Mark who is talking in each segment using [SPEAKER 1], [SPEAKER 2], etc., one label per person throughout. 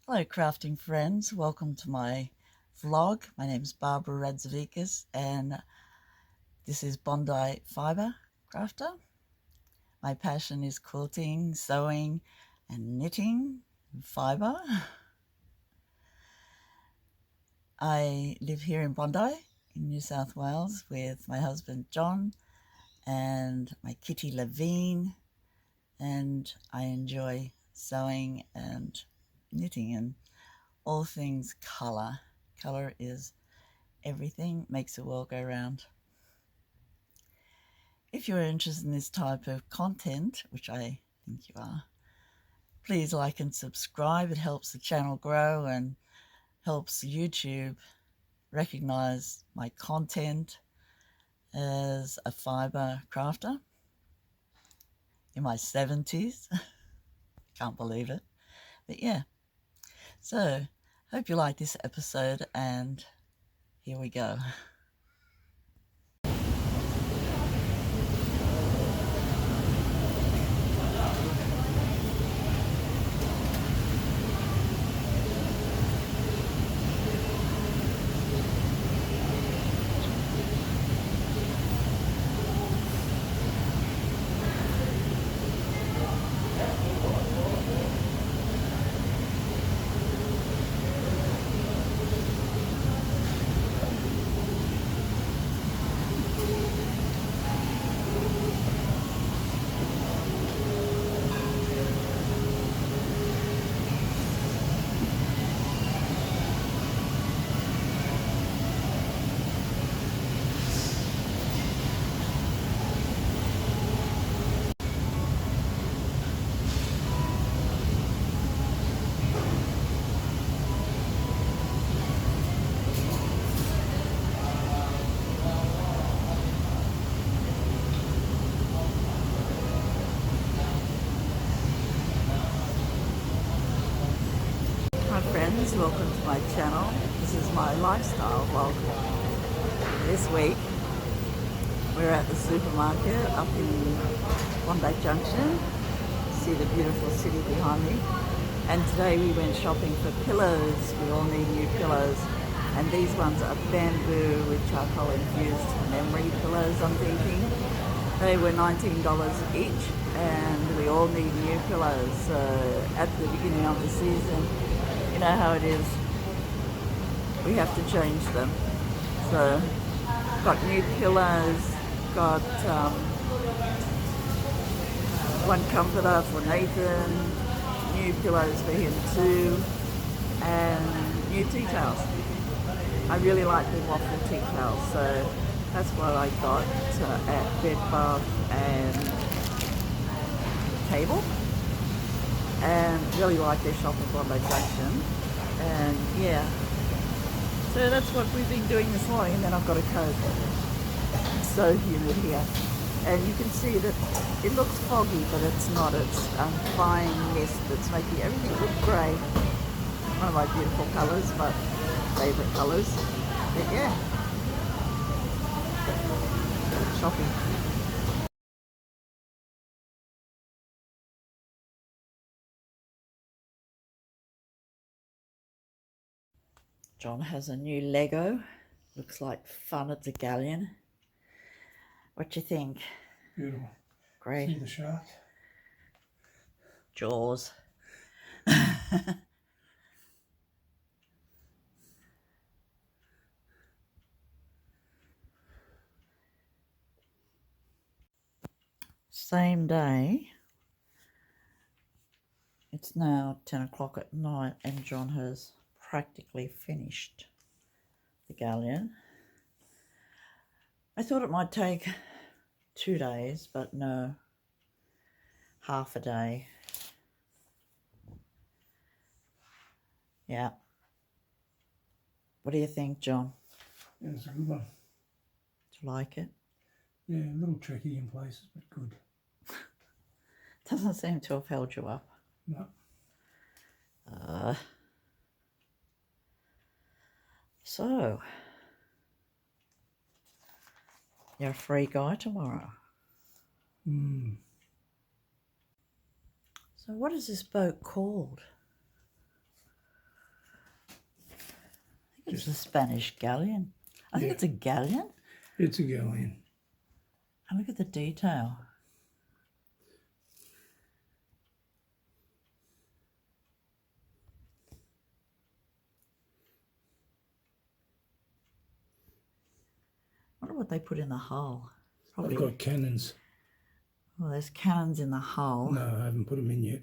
[SPEAKER 1] Hello crafting friends, welcome to my vlog. My name is Barbara Radzevicius and this is Bondi Fibre Crafter. My passion is quilting, sewing and knitting and fibre. I live here in Bondi in New South Wales with my husband John and my kitty Levine, and I enjoy sewing and knitting and all things colour. Colour is everything, makes the world go round. If you're interested in this type of content, which I think you are, please like and subscribe. It helps the channel grow and helps YouTube recognize my content as a fibre crafter in my 70s. Can't believe it. But yeah, so hope you like this episode, and here we go. Hi friends, welcome to my channel. This is my lifestyle vlog. This week we're at the supermarket up in Bondi Junction. See the beautiful city behind me. And today we went shopping for pillows. We all need new pillows. And these ones are bamboo with charcoal infused memory pillows, I'm thinking. They were $19 each and we all need new pillows. So at the beginning of the season, you know how it is, we have to change them. So got new pillows, got one comforter for Nathan, new pillows for him too, and new tea towels. I really like the waffle tea towels, so that's what I got at Bed Bath and Table. And really like their shop at Bondi Junction. And yeah, so that's what we've been doing this morning. And then I've got a coat. It's so humid here. And you can see that it looks foggy, but it's not. It's fine mist that's making everything look grey. One of my beautiful colours, my favourite colours. But yeah, shopping. John has a new Lego. Looks like fun at the galleon. What do you think?
[SPEAKER 2] Beautiful.
[SPEAKER 1] Great.
[SPEAKER 2] See the shark?
[SPEAKER 1] Jaws. Same day. It's now 10 o'clock at night and John has practically finished the galleon. I thought it might take 2 days, but no, half a day. Yeah. What do you think, John?
[SPEAKER 2] Yeah, it's a good one.
[SPEAKER 1] Do you like it?
[SPEAKER 2] Yeah, a little tricky in places, but good.
[SPEAKER 1] Doesn't seem to have held you up.
[SPEAKER 2] No.
[SPEAKER 1] So, you're a free guy tomorrow. So what is this boat called? It's a Spanish galleon. I think it's a galleon.
[SPEAKER 2] It's a galleon.
[SPEAKER 1] And look at the detail. I wonder what they put in the hull.
[SPEAKER 2] I've got cannons.
[SPEAKER 1] Well, there's cannons in the hull.
[SPEAKER 2] No, I haven't put them in yet.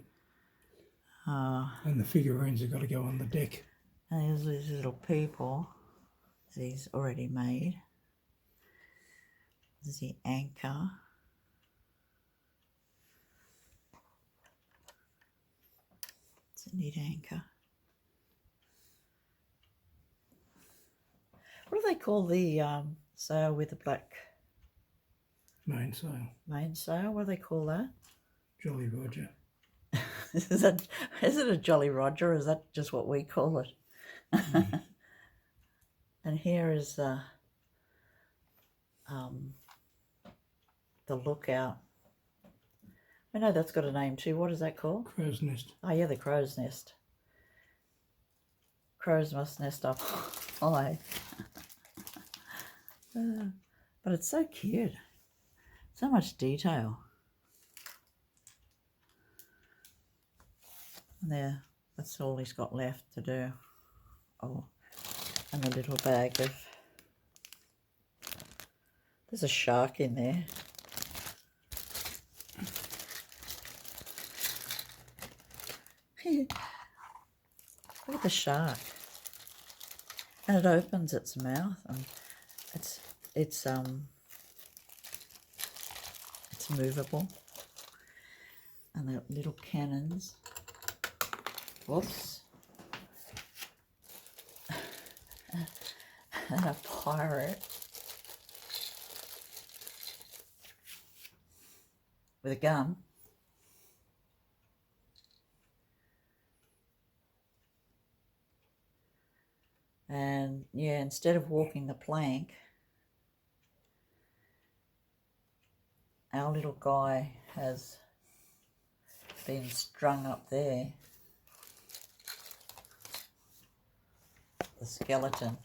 [SPEAKER 2] And the figurines have got to go on the deck.
[SPEAKER 1] And there's these little people. These already made. There's the anchor. It's a neat anchor. What do they call the sail with the black
[SPEAKER 2] Mainsail.
[SPEAKER 1] mainsail? What do they call that?
[SPEAKER 2] Jolly Roger.
[SPEAKER 1] Is it a Jolly Roger, or is that just what we call it? And here is the lookout. I know that's got a name too. What is that called?
[SPEAKER 2] Crow's nest.
[SPEAKER 1] Oh yeah, the crow's nest. Crows must nest up high. But it's so cute. So much detail. And there, that's all he's got left to do. Oh, and a little bag of... There's a shark in there. Look at the shark. And it opens its mouth, and it's movable. And the little cannons. Whoops. And a pirate with a gun. And yeah, instead of walking the plank, our little guy has been strung up there. The skeleton.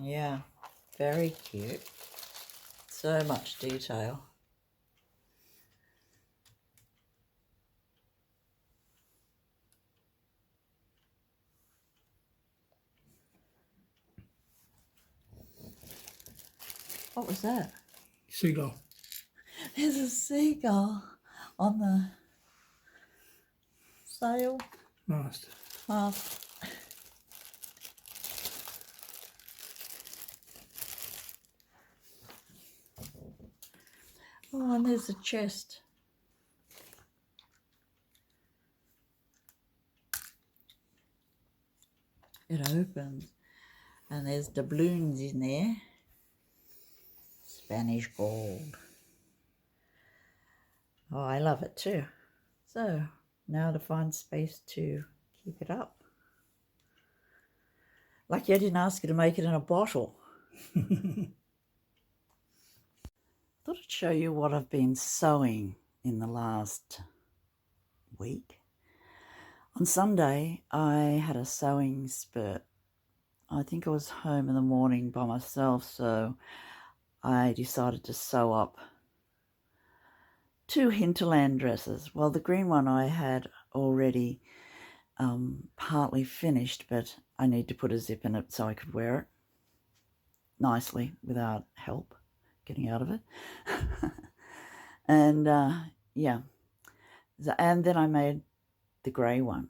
[SPEAKER 1] Yeah, very cute. So much detail. What was that?
[SPEAKER 2] Seagull.
[SPEAKER 1] There's a seagull on the sail
[SPEAKER 2] Mast.
[SPEAKER 1] mast. Oh, and there's a chest. It opens, and there's doubloons in there. Spanish gold. Oh, I love it too. So now to find space to keep it up. Lucky I didn't ask you to make it in a bottle. Thought I'd show you what I've been sewing in the last week. On Sunday, I had a sewing spurt. I think I was home in the morning by myself, so I decided to sew up 2 Hinterland dresses. Well, the green one I had already partly finished, but I need to put a zip in it so I could wear it nicely without help getting out of it. And yeah, and then I made the grey one.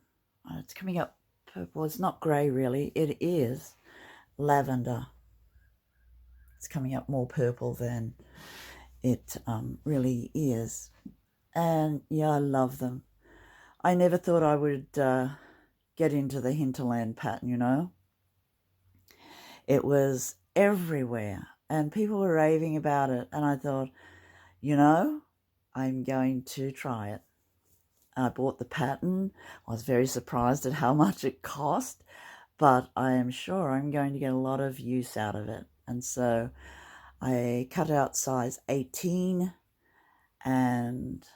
[SPEAKER 1] It's coming up purple. It's not grey really, it is lavender. It's coming up more purple than it really is. And yeah, I love them. I never thought I would get into the hinterland pattern, you know. It was everywhere and people were raving about it, and I thought, you know, I'm going to try it. I bought the pattern. I was very surprised at how much it cost, but I am sure I'm going to get a lot of use out of it. And so I cut out size 18 and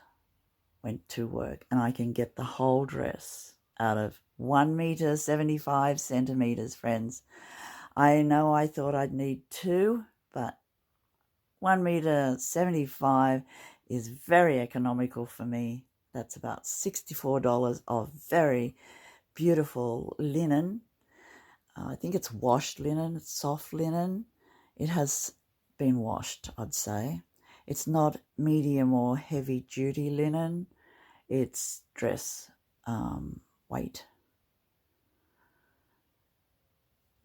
[SPEAKER 1] went to work, and I can get the whole dress out of 1 meter 75 centimeters, friends. I know I thought I'd need 2, but 1 meter 75 is very economical for me. That's about $64 of very beautiful linen. I think it's washed linen, it's soft linen. It has been washed, I'd say. It's not medium or heavy duty linen. It's dress weight.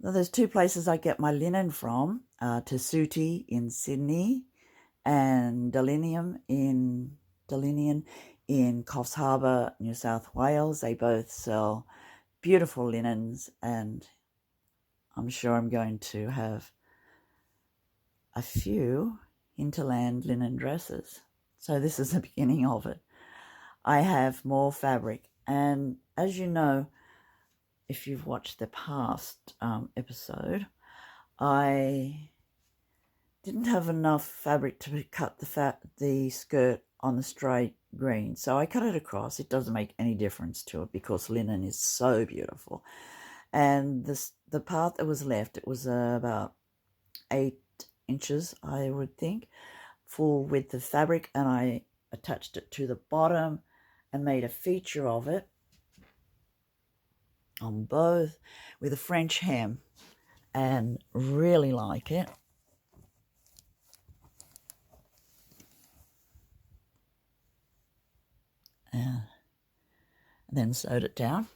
[SPEAKER 1] Now, there's 2 places I get my linen from, Tessuti in Sydney and Linun in Coffs Harbour, New South Wales. They both sell beautiful linens, and I'm sure I'm going to have a few Hinterland linen dresses. So this is the beginning of it. I have more fabric, and as you know, if you've watched the past episode, I didn't have enough fabric to cut the skirt on the straight green, so I cut it across. It doesn't make any difference to it because linen is so beautiful. And the part that was left, it was about 8 inches, I would think, full width of fabric, and I attached it to the bottom and made a feature of it on both with a French hem, and really like it. And then sewed it down.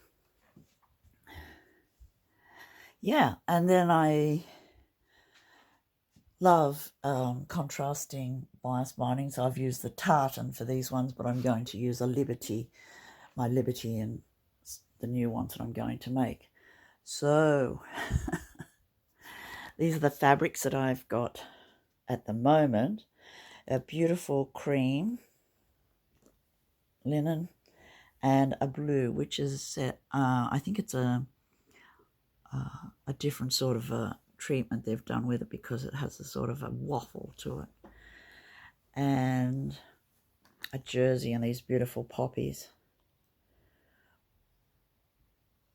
[SPEAKER 1] Yeah, and then I love contrasting bias bindings. So I've used the tartan for these ones, but I'm going to use a Liberty, my Liberty, and the new ones that I'm going to make. So these are the fabrics that I've got at the moment. A beautiful cream linen and a blue, which is I think it's a different sort of a treatment they've done with it because it has a sort of a waffle to it, and a jersey and these beautiful poppies.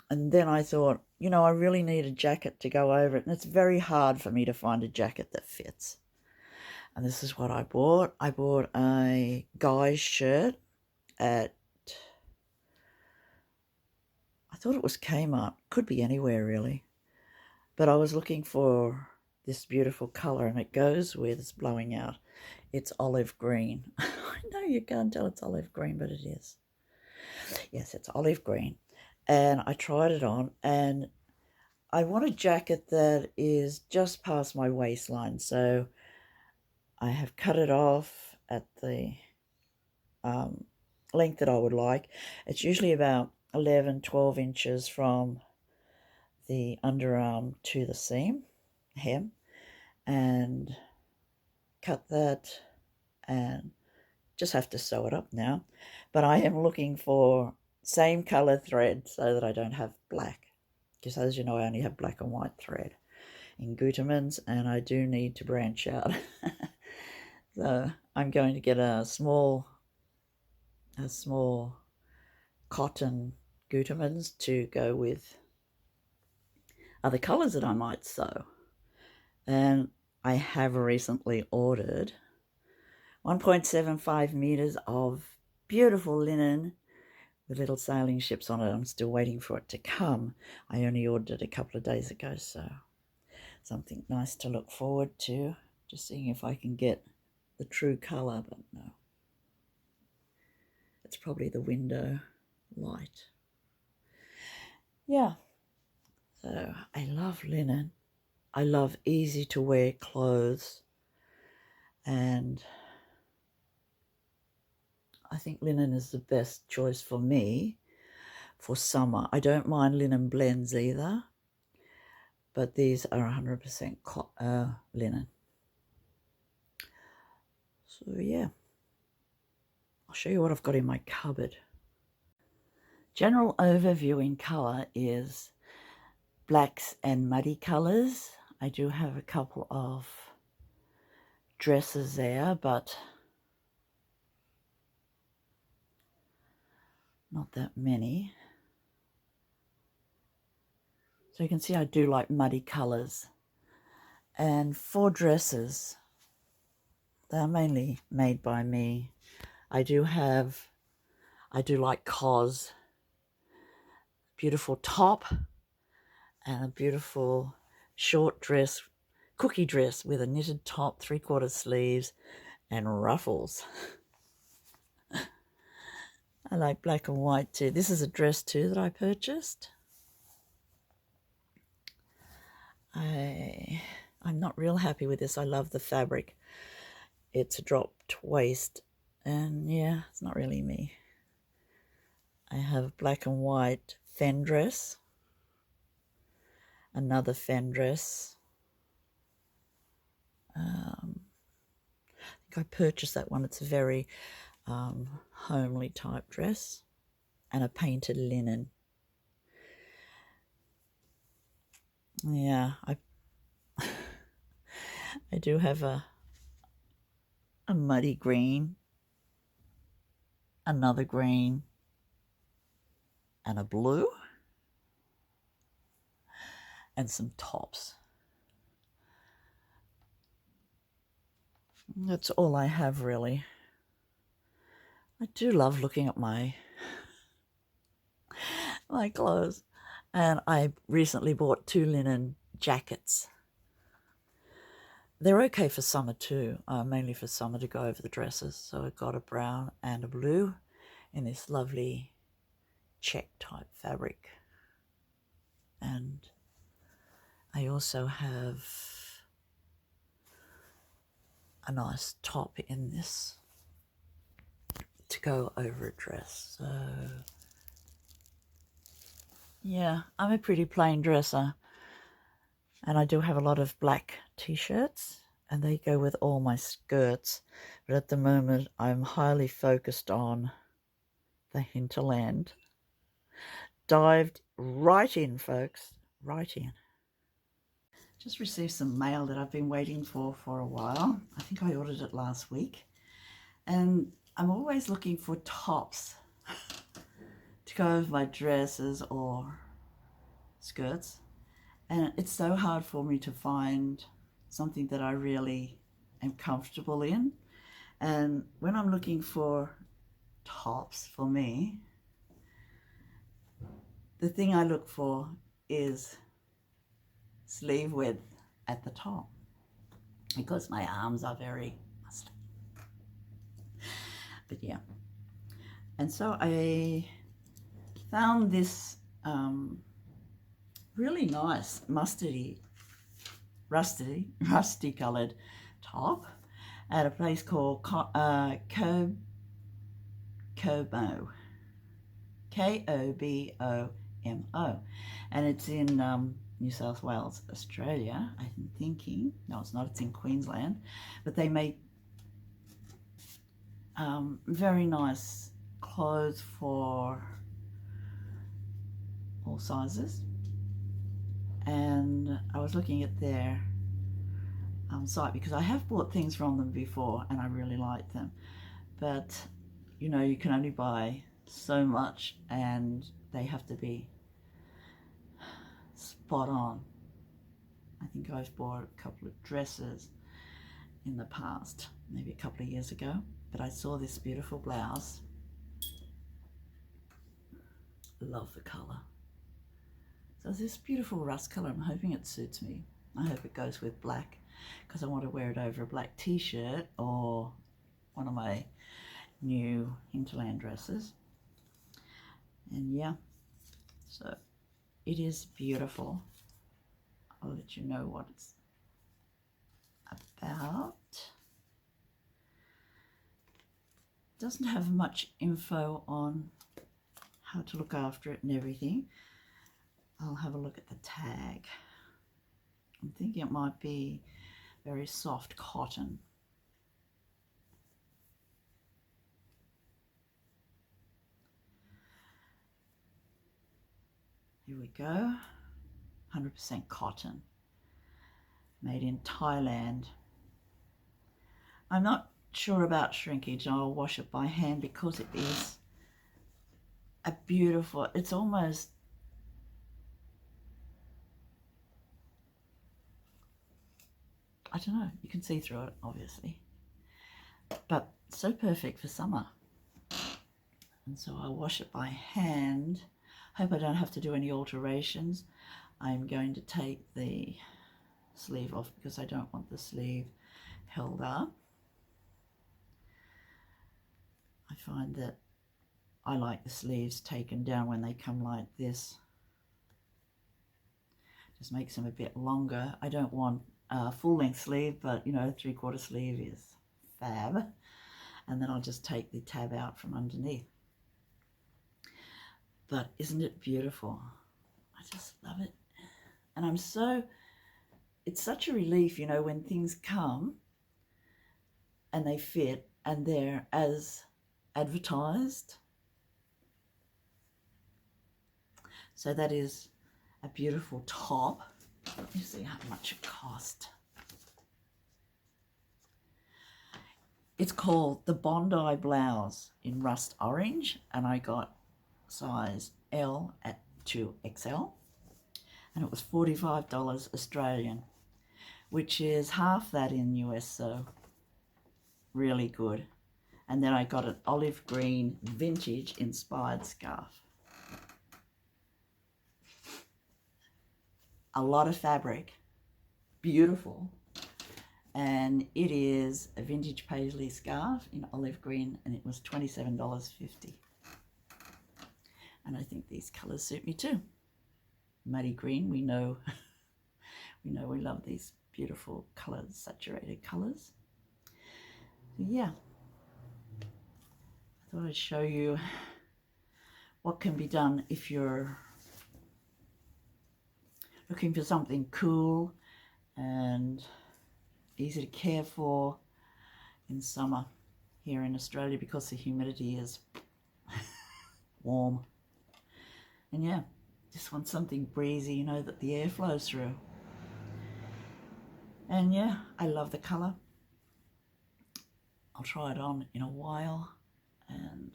[SPEAKER 1] And then I thought, you know, I really need a jacket to go over it, and it's very hard for me to find a jacket that fits. And this is what I bought. I bought a guy's shirt at, I thought it was Kmart, could be anywhere really, but I was looking for this beautiful colour, and it goes with, it's blowing out, it's olive green. I know you can't tell it's olive green, but it is. Yes, it's olive green. And I tried it on, and I want a jacket that is just past my waistline, so I have cut it off at the length that I would like. It's usually about 11-12 inches from the underarm to the seam hem, and cut that, and just have to sew it up now. But I am looking for same color thread so that I don't have black, because as you know, I only have black and white thread in Gutermann's, and I do need to branch out. So I'm going to get a small cotton Gutermann's to go with other colors that I might sew. And I have recently ordered 1.75 meters of beautiful linen with little sailing ships on it. I'm still waiting for it to come. I only ordered it a couple of days ago, so something nice to look forward to. Just seeing if I can get the true colour, but no. It's probably the window light. Yeah, so I love linen. I love easy to wear clothes, and I think linen is the best choice for me for summer. I don't mind linen blends either, but these are 100% linen. So yeah, I'll show you what I've got in my cupboard. General overview in colour is blacks and muddy colours. I do have a couple of dresses there, but not that many. So you can see I do like muddy colours. And for dresses, they're mainly made by me. I do like COS, beautiful top and a beautiful short dress, cookie dress with a knitted top, 3/4 sleeves and ruffles. I like black and white too. This is a dress too that I purchased. I'm not real happy with this. I love the fabric. It's a dropped waist and yeah, it's not really me. I have black and white fen dress, another fen dress. I think I purchased that one. It's a very homely type dress, and a painted linen. Yeah, I do have a muddy green, another green, and a blue, and some tops. That's all I have really. I do love looking at my clothes, and I recently bought 2 linen jackets. They're okay for summer too, mainly for summer to go over the dresses. So I got a brown and a blue in this lovely check type fabric. And I also have a nice top in this to go over a dress. So yeah, I'm a pretty plain dresser. And I do have a lot of black t-shirts, and they go with all my skirts. But at the moment, I'm highly focused on the Hinterland. Dived right in, folks, right in. Just received some mail that I've been waiting for a while. I think I ordered it last week. And I'm always looking for tops to go over my dresses or skirts. And it's so hard for me to find something that I really am comfortable in. And when I'm looking for tops for me, the thing I look for is sleeve width at the top, because my arms are very muscly. But yeah. And so I found this really nice rusty coloured top at a place called Kobomo, Kobomo, and it's in New South Wales, Australia. I'm thinking, no, it's not, it's in Queensland, but they make very nice clothes for all sizes. And I was looking at their site, because I have bought things from them before and I really like them, but you know, you can only buy so much and they have to be spot on. I think I've bought a couple of dresses in the past, maybe a couple of years ago, but I saw this beautiful blouse. Love the colour. So it's this beautiful rust colour. I'm hoping it suits me. I hope it goes with black, because I want to wear it over a black t-shirt or one of my new Hinterland dresses. And yeah, so it is beautiful. I'll let you know what it's about. Doesn't have much info on how to look after it and everything. I'll have a look at the tag. I'm thinking it might be very soft cotton. Here we go. 100% cotton. Made in Thailand. I'm not sure about shrinkage. I'll wash it by hand because it is a beautiful, it's almost I don't know, you can see through it obviously, but so perfect for summer. And so I'll wash it by hand. Hope I don't have to do any alterations. I'm going to take the sleeve off because I don't want the sleeve held up. I find that I like the sleeves taken down when they come like this. Just makes them a bit longer. I don't want a full-length sleeve, but you know, 3/4 sleeve is fab. And then I'll just take the tab out from underneath. But isn't it beautiful? I just love it. And it's such a relief, you know, when things come and they fit and they're as advertised. So that is a beautiful top. Let me see how much it cost. It's called the Bondi Blouse in rust orange, and I got size L at 2XL, and it was $45 Australian, which is half that in US, so really good. And then I got an olive green vintage inspired scarf. A lot of fabric, beautiful, and it is a vintage paisley scarf in olive green, and it was $27.50. And I think these colors suit me too. Muddy green, we know we love these beautiful colors, saturated colors. So yeah, I thought I'd show you what can be done if you're looking for something cool and easy to care for in summer here in Australia, because the humidity is warm. And yeah, just want something breezy, you know, that the air flows through. And yeah, I love the color. I'll try it on in a while, and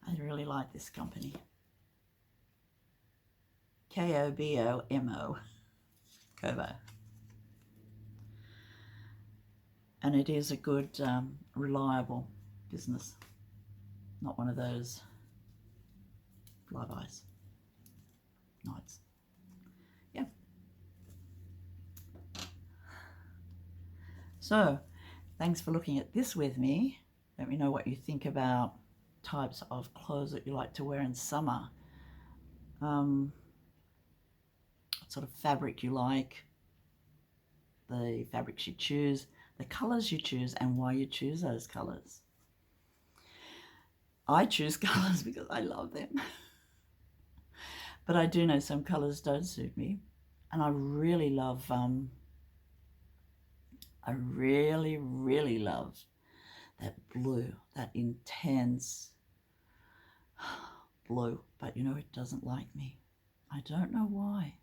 [SPEAKER 1] I really like this company. Kobomo. Kobo. And it is a good, reliable business. Not one of those flybys. Nights. Yeah. So, thanks for looking at this with me. Let me know what you think about types of clothes that you like to wear in summer. What sort of fabric you like, the fabrics you choose, the colors you choose, and why you choose those colors. I choose colors because I love them. But I do know some colors don't suit me. And I really love, I really, really love that blue, that intense blue. But you know, it doesn't like me. I don't know why.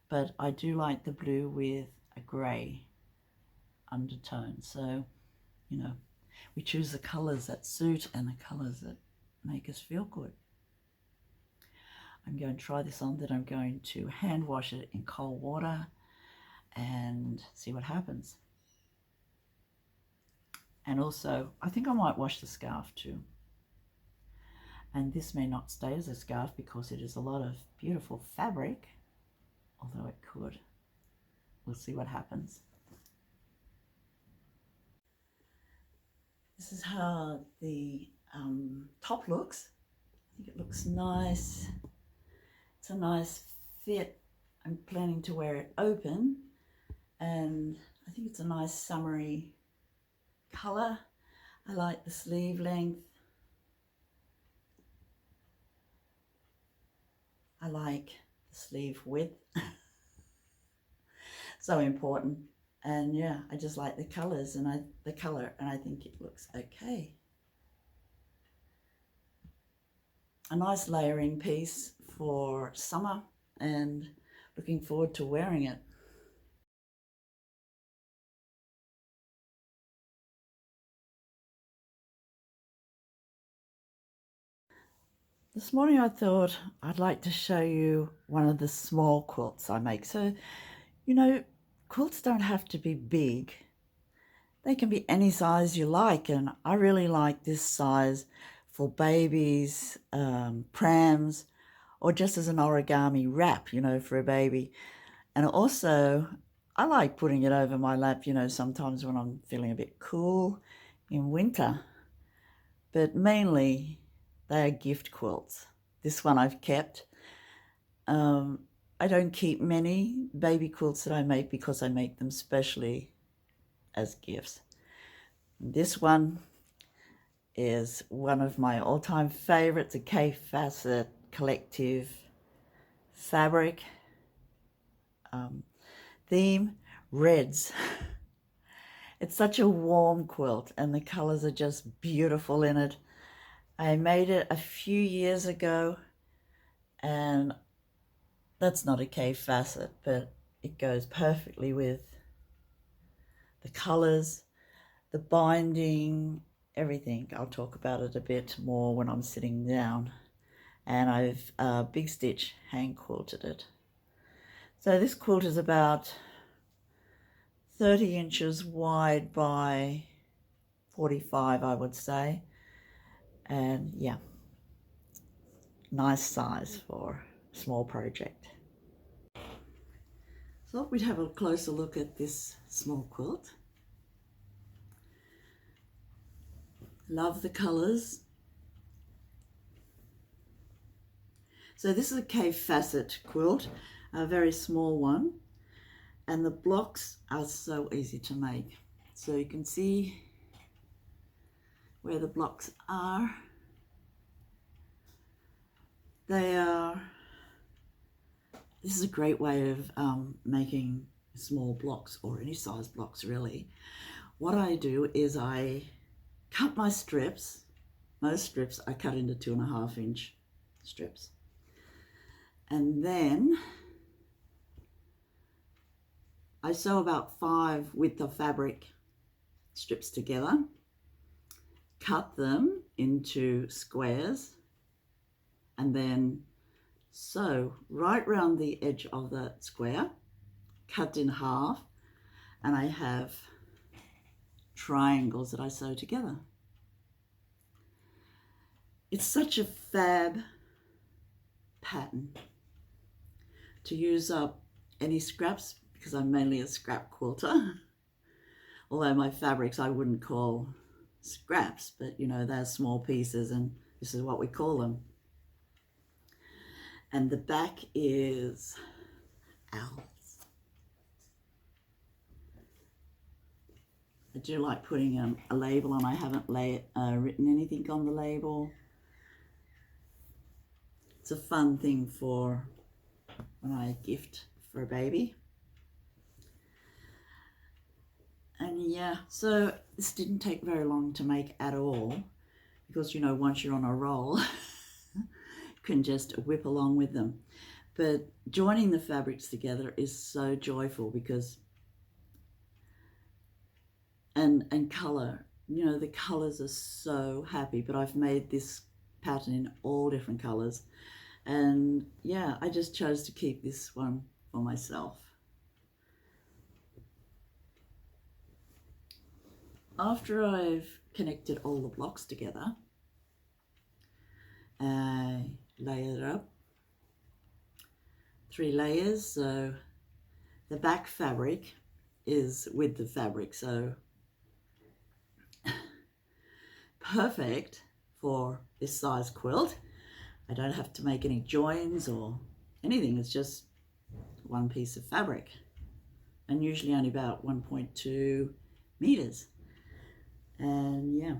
[SPEAKER 1] But I do like the blue with a grey undertone. So, you know, we choose the colors that suit and the colors that make us feel good. I'm going to try this on, then I'm going to hand wash it in cold water and see what happens. And also, I think I might wash the scarf too. And this may not stay as a scarf because it is a lot of beautiful fabric, although it could. We'll see what happens. This is how the top looks. I think it looks nice. It's a nice fit. I'm planning to wear it open, and I think it's a nice summery color. I like the sleeve length. I like the sleeve width. So important. And yeah, I just like the colors and the color, and I think it looks okay. A nice layering piece for summer, and looking forward to wearing it. This morning I thought I'd like to show you one of the small quilts I make. So, you know, quilts don't have to be big. They can be any size you like, and I really like this size for babies, prams, or just as an origami wrap, you know, for a baby. And also, I like putting it over my lap, you know, sometimes when I'm feeling a bit cool in winter. But mainly, they are gift quilts. This one I've kept. I don't keep many baby quilts that I make because I make them specially as gifts. This one is one of my all-time favorites, a K-Facet collective fabric theme, reds. It's such a warm quilt and the colors are just beautiful in it. I made it a few years ago, and that's not a K-Facet, but it goes perfectly with the colors, the binding, everything. I'll talk about it a bit more when I'm sitting down. And I've big stitch hand quilted it. So this quilt is about 30 inches wide by 45, I would say. And yeah, nice size for a small project. So we'd have a closer look at this small quilt. Love the colors. So this is a K-Facet quilt, a very small one, and the blocks are so easy to make. So you can see where the blocks are. This is a great way of making small blocks, or any size blocks really. What I do is I cut my strips. Most strips I cut into 2.5 inch strips. And then I sew about 5 width of fabric strips together, cut them into squares, and then sew right around the edge of that square, cut in half, and I have triangles that I sew together. It's such a fab pattern to use up any scraps, because I'm mainly a scrap quilter. Although my fabrics I wouldn't call scraps, but you know, they're small pieces and this is what we call them. And the back is owls. I do like putting a label on. I haven't written anything on the label. It's a fun thing for when I gift for a baby. And yeah, so this didn't take very long to make at all, because you know, once you're on a roll, you can just whip along with them. But joining the fabrics together is so joyful, because and color, you know, the colors are so happy. But I've made this pattern in all different colors, and yeah, I just chose to keep this one for myself. After I've connected all the blocks together, I layer it up, 3 layers. So the back fabric is with the fabric, so perfect for this size quilt. I don't have to make any joins or anything. It's just one piece of fabric, and usually only about 1.2 meters. And yeah,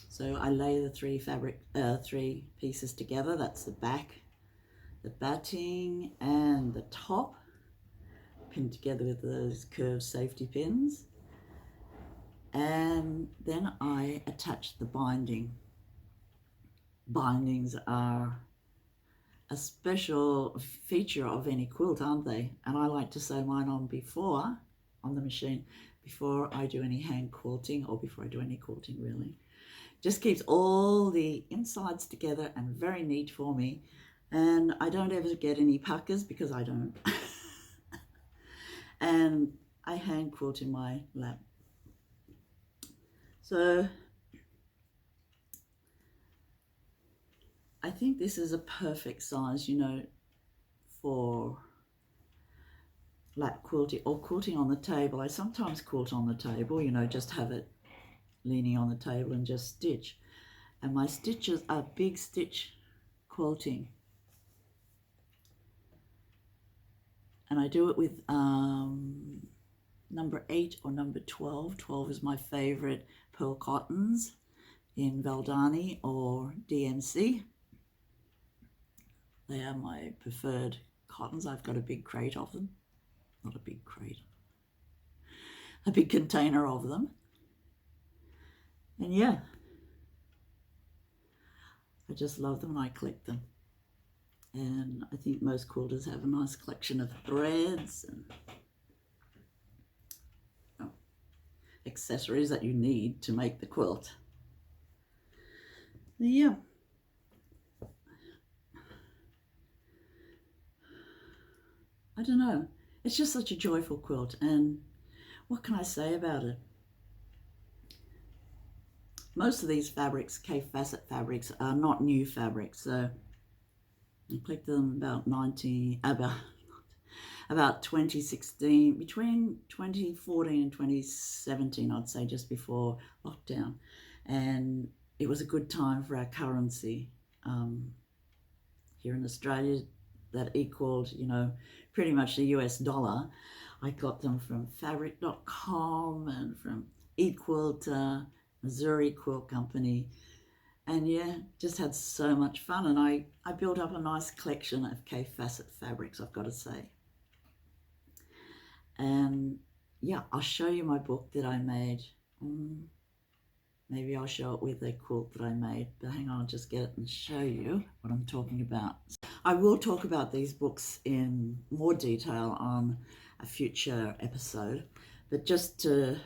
[SPEAKER 1] so I lay the 3 pieces together. That's the back, the batting, and the top, pinned together with those curved safety pins. And then I attach the binding. Bindings are a special feature of any quilt, aren't they? And I like to sew mine on the machine, before I do any hand quilting, or before I do any quilting really. Just keeps all the insides together and very neat for me. And I don't ever get any puckers, because I don't. and I hand quilt in my lap. So I think this is a perfect size, you know, for lap quilting or quilting on the table. I sometimes quilt on the table, you know, just have it leaning on the table and just stitch. And my stitches are big stitch quilting. And I do it with number 8 or number 12. 12 is my favorite pearl cottons in Valdani or DMC. They are my preferred cottons. I've got a big crate of them. Not a big crate. A big container of them. And yeah, I just love them and I collect them. And I think most quilters have a nice collection of threads and accessories that you need to make the quilt. Yeah. I don't know. It's just such a joyful quilt, and what can I say about it? Most of these fabrics, K-facet fabrics, are not new fabrics, so I collected them about 2016, between 2014 and 2017, I'd say, just before lockdown. And it was a good time for our currency here in Australia that equaled, you know, pretty much the US dollar. I got them from fabric.com and from eQuilt, Missouri Quilt Company. And yeah, just had so much fun. And I built up a nice collection of K-facet fabrics, I've got to say. And yeah, I'll show you my book that I made. Maybe I'll show it with a quilt that I made, but hang on, I'll just get it and show you what I'm talking about. I will talk about these books in more detail on a future episode, but just to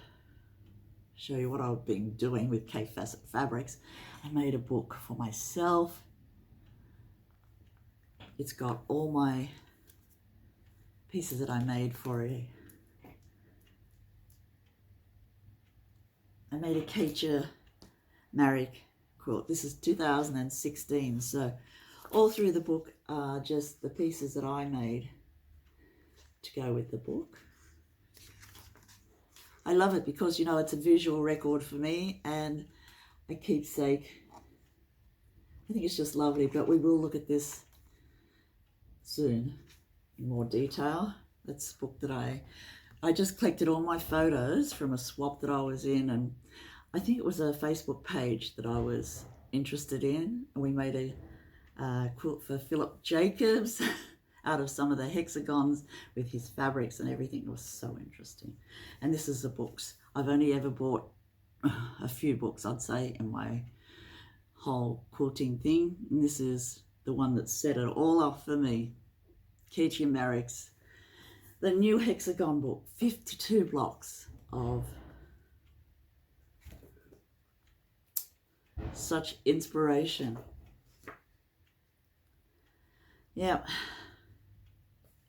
[SPEAKER 1] show you what I've been doing with K-facet fabrics, I made a book for myself. It's got all my pieces that I made for I made a Katia Marek quilt. This is 2016, so all through the book are just the pieces that I made to go with the book. I love it because, you know, it's a visual record for me and a keepsake. I think it's just lovely, but we will look at this soon in more detail. That's a book that I just collected all my photos from a swap that I was in, and I think it was a Facebook page that I was interested in. And we made a quilt for Philip Jacobs out of some of the hexagons with his fabrics and everything. It was so interesting. And this is the books. I've only ever bought a few books, I'd say, in my whole quilting thing. And this is the one that set it all off for me. Katia Marek's The New Hexagon book, 52 blocks of such inspiration. Yeah,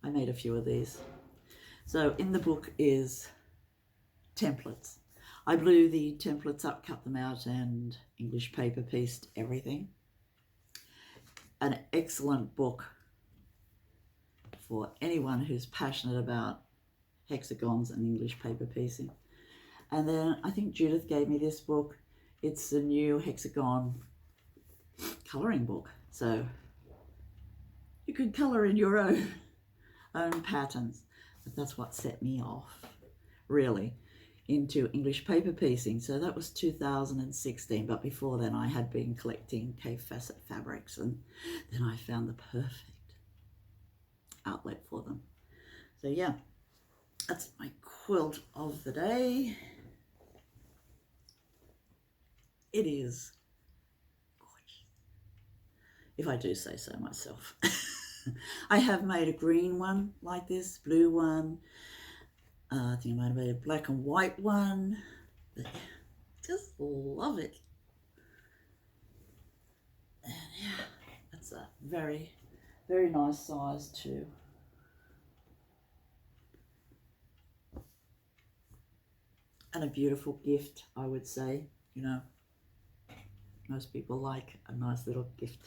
[SPEAKER 1] I made a few of these. So in the book is templates. I blew the templates up, cut them out, and English paper pieced everything. An excellent book for anyone who's passionate about hexagons and English paper piecing. And then I think Judith gave me this book. It's the new hexagon colouring book. So you could colour in your own patterns. But that's what set me off, really, into English paper piecing. So that was 2016. But before then I had been collecting K-facet fabrics, and then I found the perfect outlet for them. So yeah, that's my quilt of the day. It is gorgeous, if I do say so myself. I have made a green one like this, blue one. I think I might have made a black and white one. But yeah, just love it. And yeah, that's a very, very nice size too. and a beautiful gift, I would say. You know, most people like a nice little gift.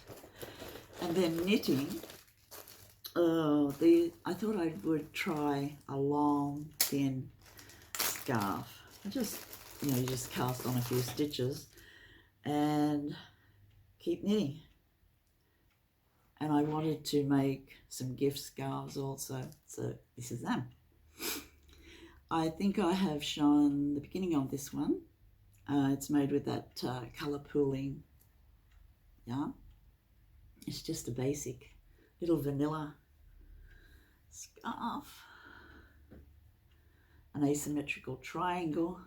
[SPEAKER 1] And then knitting, I thought I would try a long, thin scarf. I just, you know, you just cast on a few stitches and keep knitting. And I wanted to make some gift scarves also, so this is them. I think I have shown the beginning of this one. It's made with that colour pooling yarn. It's just a basic little vanilla scarf, an asymmetrical triangle,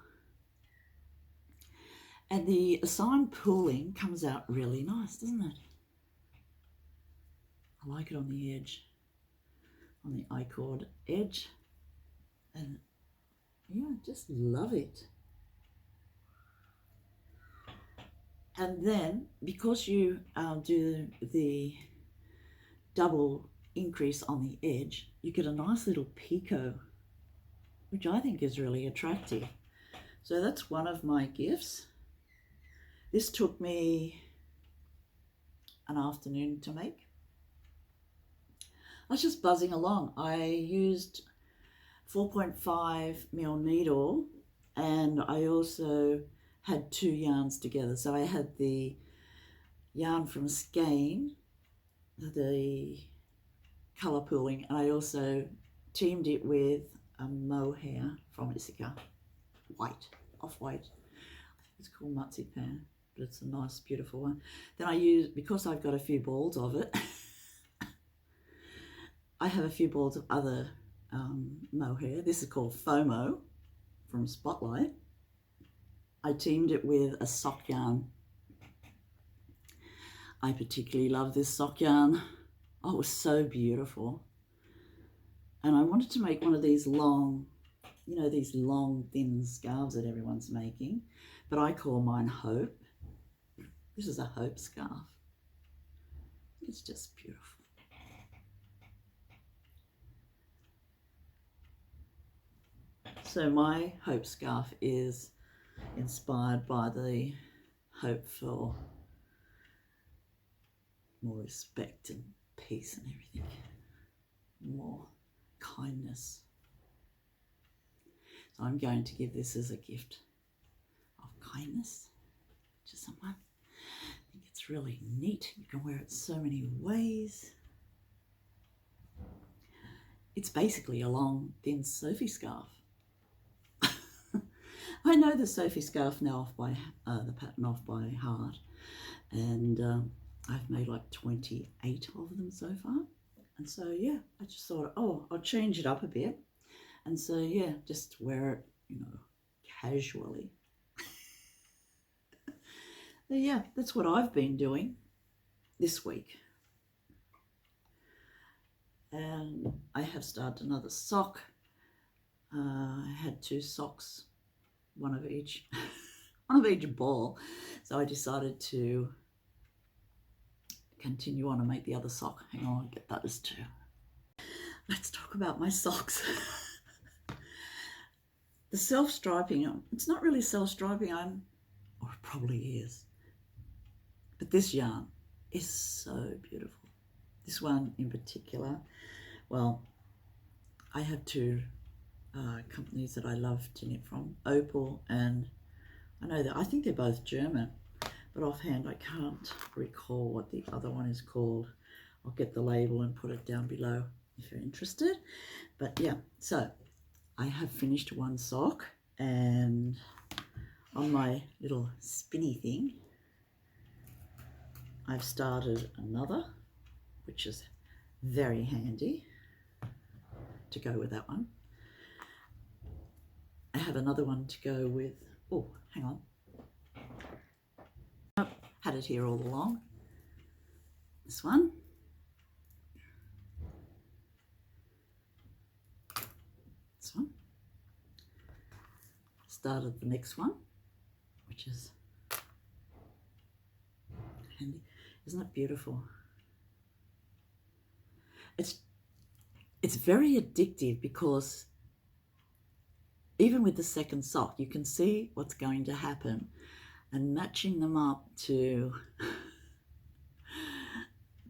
[SPEAKER 1] and the assigned pooling comes out really nice, doesn't it? I like it on the edge, on the I-cord edge, and yeah, just love it. And then because you do the double increase on the edge, you get a nice little picot, which I think is really attractive. So that's one of my gifts. This took me an afternoon to make. I was just buzzing along. I used 4.5mm needle, and I also had 2 yarns together. So I had the yarn from Skein, the colour pooling, and I also teamed it with a mohair from Ithaca, white, off-white. I think it's called Marzipan, but it's a nice, beautiful one. Then I use, because I've got a few balls of it, I have a few balls of other mohair. This is called FOMO from Spotlight. I teamed it with a sock yarn. I particularly love this sock yarn. Oh, it was so beautiful. And I wanted to make one of these long, you know, these long thin scarves that everyone's making, but I call mine Hope. This is a Hope scarf. It's just beautiful. So my Hope scarf is inspired by the hope for more respect and peace and everything, more kindness. So I'm going to give this as a gift of kindness to someone. I think it's really neat. You can wear it so many ways. It's basically a long, thin Sophie scarf. I know the Sophie scarf now off by the pattern off by heart, and I've made like 28 of them so far. And so yeah, I just thought, oh, I'll change it up a bit, and so yeah, just wear it, you know, casually. So yeah, that's what I've been doing this week. And I have started another sock. I had 2 socks, one of each ball. So I decided to continue on and make the other sock. Hang on, I'll get those too. Let's talk about my socks. The self-striping, it's not really self-striping, or it probably is. But this yarn is so beautiful. This one in particular, well, I have 2 companies that I love to knit from, Opal, and I think they're both German, but offhand I can't recall what the other one is called. I'll get the label and put it down below if you're interested. But yeah, so I have finished one sock, and on my little spinny thing I've started another, which is very handy to go with that one. I have another one to go with, oh, hang on. Oh, had it here all along. This one. This one. Started the next one, which is handy. Isn't it beautiful? It's very addictive because even with the second sock, you can see what's going to happen, and matching them up to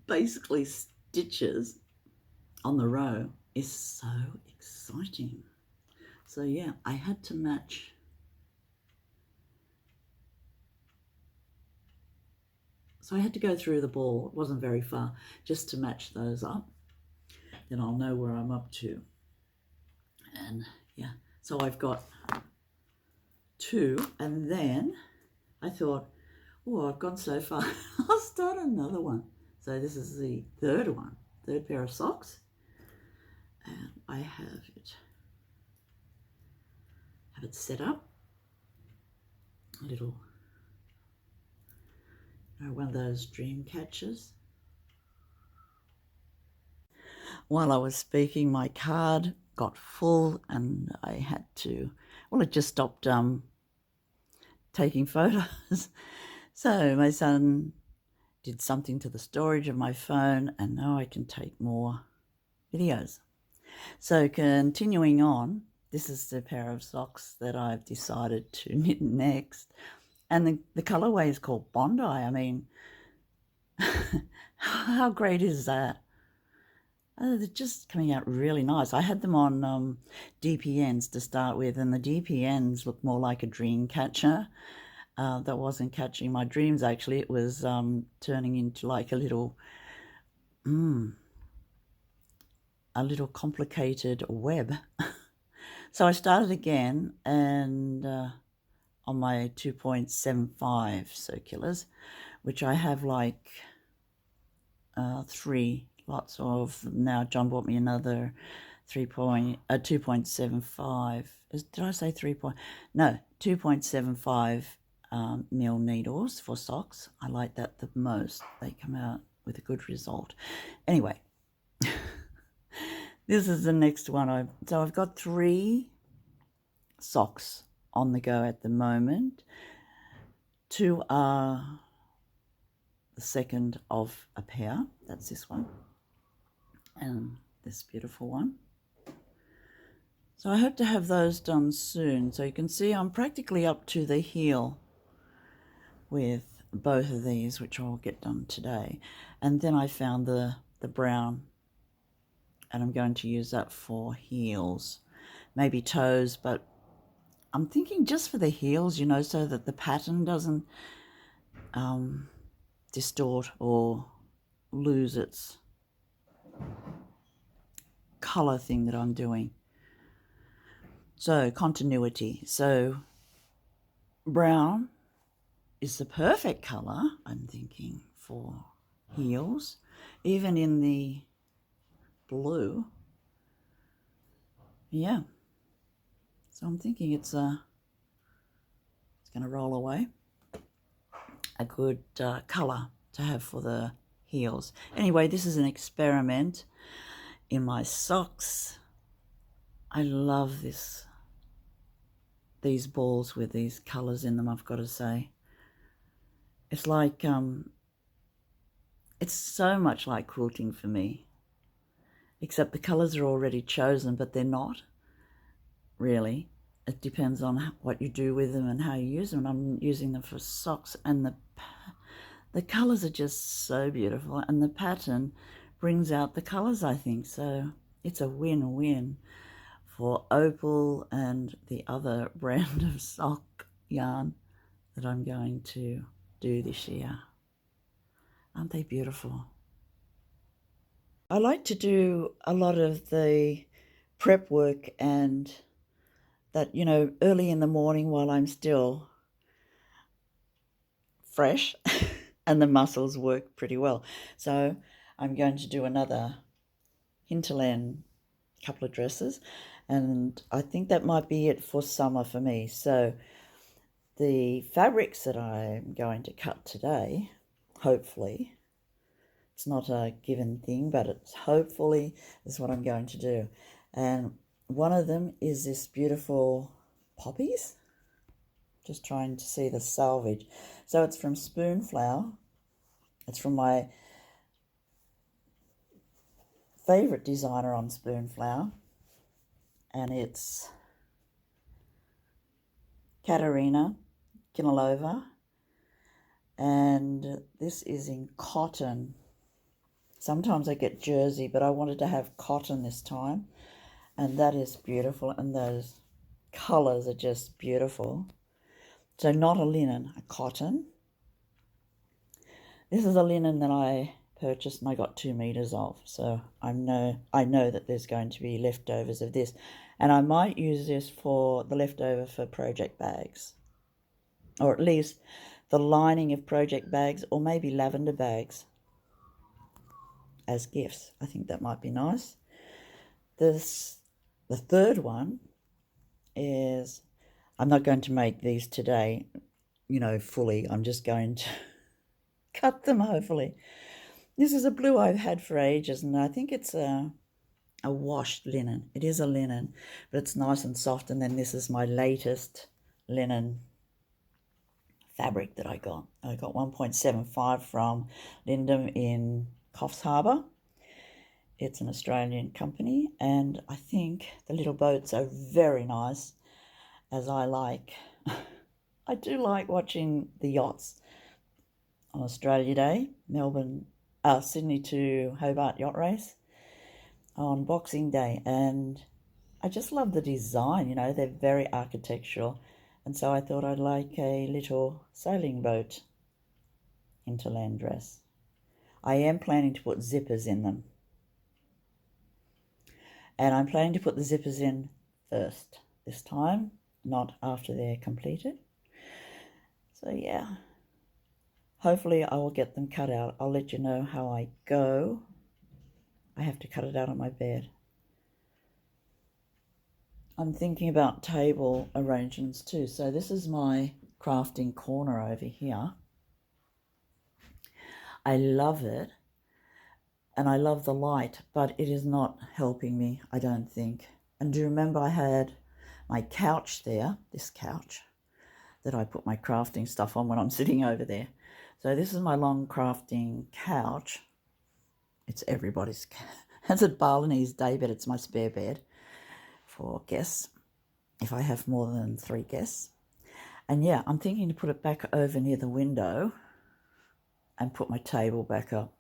[SPEAKER 1] basically stitches on the row is so exciting. So yeah, I had to match. So I had to go through the ball, it wasn't very far, just to match those up. Then I'll know where I'm up to. And yeah, so I've got 2, and then I thought, oh, I've gone so far, I'll start another one. So this is the third one, third pair of socks. And I have it set up. A little, one of those dream catchers. While I was speaking, my card got full and I had to, well, it just stopped taking photos. So my son did something to the storage of my phone, and now I can take more videos. So continuing on, this is the pair of socks that I've decided to knit next. And the colourway is called Bondi. I mean, how great is that? They're just coming out really nice. I had them on DPNs to start with, and the DPNs look more like a dream catcher. That wasn't catching my dreams, actually. It was turning into like a little complicated web. So I started again, and on my 2.75 circulars, which I have like 3 lots of now. John bought me another 2.75. Did I say 3 point? No, 2.75 mil needles for socks. I like that the most. They come out with a good result. Anyway, this is the next one. So I've got 3 socks on the go at the moment. 2 are the second of a pair. That's this one and this beautiful one. So I hope to have those done soon. So you can see I'm practically up to the heel with both of these, which I'll get done today. And then I found the brown, and I'm going to use that for heels, maybe toes, but I'm thinking just for the heels, you know, so that the pattern doesn't distort or lose its color thing that I'm doing. So continuity. So brown is the perfect color, I'm thinking, for heels, even in the blue. Yeah. So I'm thinking it's going to roll away. A good color to have for the heels. Anyway, this is an experiment in my socks. I love these balls with these colors in them, I've got to say. It's like, it's so much like quilting for me, except the colors are already chosen, but they're not really. It depends on what you do with them and how you use them. I'm using them for socks, and the colors are just so beautiful, and the pattern brings out the colors, I think. So it's a win-win for Opal and the other brand of sock yarn that I'm going to do this year. Aren't they beautiful? I like to do a lot of the prep work and that, you know, early in the morning while I'm still fresh and the muscles work pretty well. So I'm going to do another Hinterland couple of dresses, and I think that might be it for summer for me. So the fabrics that I'm going to cut today, hopefully, it's not a given thing, but it's hopefully is what I'm going to do. And one of them is this beautiful poppies. Just trying to see the salvage. So it's from Spoonflower. It's from my favorite designer on Spoonflower, and it's Katarina Kinilova, and this is in cotton. Sometimes I get jersey, but I wanted to have cotton this time, and that is beautiful, and those colours are just beautiful. So not a linen, a cotton. This is a linen that I purchased and I got 2 meters of, so I know that there's going to be leftovers of this, and I might use this for the leftover for project bags, or at least the lining of project bags, or maybe lavender bags as gifts. I think that might be nice. The third one is, I'm not going to make these today, fully. I'm just going to cut them, hopefully. This is a blue I've had for ages, and I think it's a washed linen. It is a linen, but it's nice and soft. And then this is my latest linen fabric that I got. I got 1.75 from Linun in Coffs Harbour. It's an Australian company, and I think the little boats are very nice, as I like. I do like watching the yachts on Australia Day, Sydney to Hobart yacht race on Boxing Day, and I just love the design. They're very architectural, and so I thought I'd like a little sailing boat hinterland dress. I am planning to put zippers in them, and I'm planning to put the zippers in first this time, not after they're completed. So yeah, hopefully I will get them cut out. I'll let you know how I go. I have to cut it out on my bed. I'm thinking about table arrangements too. So this is my crafting corner over here. I love it, and I love the light, but it is not helping me, I don't think. And do you remember I had my couch there, this couch, that I put my crafting stuff on when I'm sitting over there. So this is my long crafting couch. It's everybody's. It's a Balinese day bed. It's my spare bed for guests, if I have more than 3 guests. And yeah, I'm thinking to put it back over near the window and put my table back up.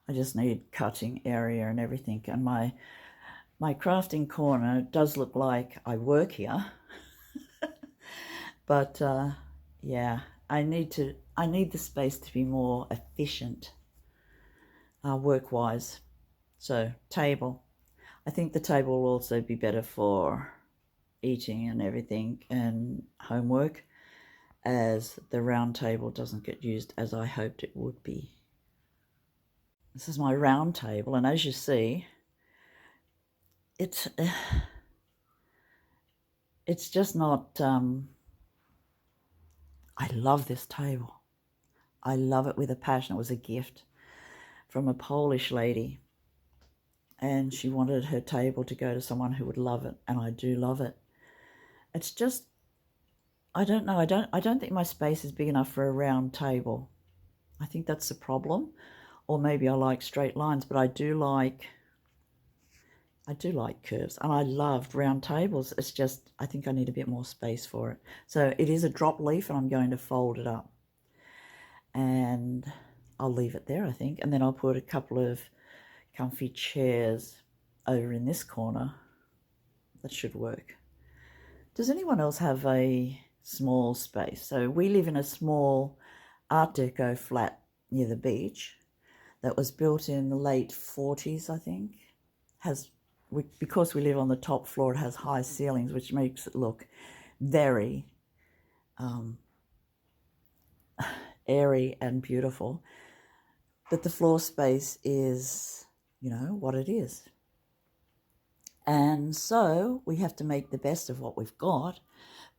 [SPEAKER 1] I just need cutting area and everything. And my crafting corner does look like I work here. But yeah, I need the space to be more efficient work-wise. So table. I think the table will also be better for eating and everything and homework, as the round table doesn't get used as I hoped it would be. This is my round table, and as you see, it's just not, I love this table. I love it with a passion. It was a gift from a Polish lady, and she wanted her table to go to someone who would love it, and I do love it. It's just, I don't know, I don't think my space is big enough for a round table. I think that's the problem. Or maybe I like straight lines, but I do like curves, and I love round tables. It's just, I think I need a bit more space for it. So it is a drop leaf, and I'm going to fold it up, and I'll leave it there, I think. And then I'll put a couple of comfy chairs over in this corner. That should work. Does anyone else have a small space? So we live in a small Art Deco flat near the beach that was built in the late 40s, I think. Because we live on the top floor, it has high ceilings, which makes it look very airy and beautiful. But the floor space is, what it is. And so we have to make the best of what we've got.